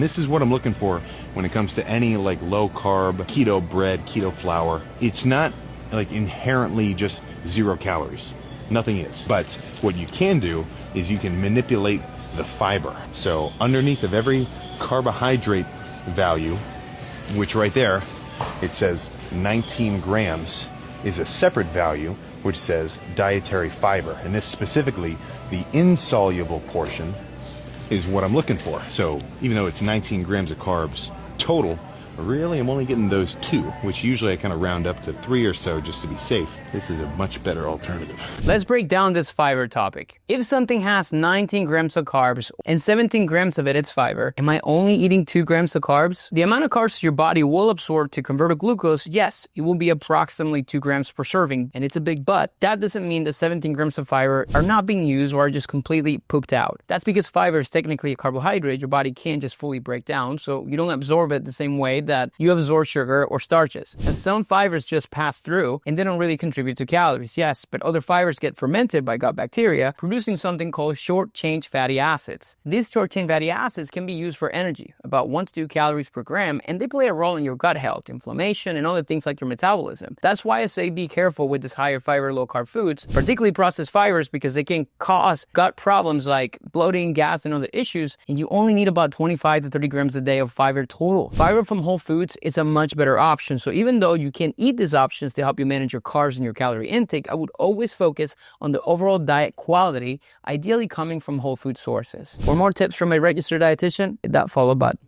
this is what I'm looking for when it comes to any like low carb, keto bread, keto flour. It's not like inherently just 0 calories. Nothing is. But what you can do is you can manipulate the fiber. So underneath of every carbohydrate value, which right there, it says 19 grams, is a separate value which says dietary fiber. And this specifically, the insoluble portion, is what I'm looking for. So even though it's 19 grams of carbs total, really I'm only getting those 2, which usually I kind of round up to 3 or so just to be safe. This is a much better alternative. Let's break down this fiber topic. If something has 19 grams of carbs and 17 grams of it is fiber, am I only eating 2 grams of carbs? The amount of carbs your body will absorb to convert to glucose, yes, it will be approximately 2 grams per serving, and it's a big but. That doesn't mean the 17 grams of fiber are not being used or are just completely pooped out. That's because fiber is technically a carbohydrate your body can't just fully break down, so you don't absorb it the same way that you absorb sugar or starches. And some fibers just pass through and they don't really contribute to calories, yes, but other fibers get fermented by gut bacteria, producing something called short-chain fatty acids. These short-chain fatty acids can be used for energy, about 1 to 2 calories per gram, and they play a role in your gut health, inflammation, and other things like your metabolism. That's why I say be careful with these higher fiber, low-carb foods, particularly processed fibers, because they can cause gut problems like bloating, gas, and other issues, and you only need about 25 to 30 grams a day of fiber total. Fiber from whole foods is a much better option. So even though you can eat these options to help you manage your carbs and your calorie intake, I would always focus on the overall diet quality, ideally coming from whole food sources. For more tips from a registered dietitian, hit that follow button.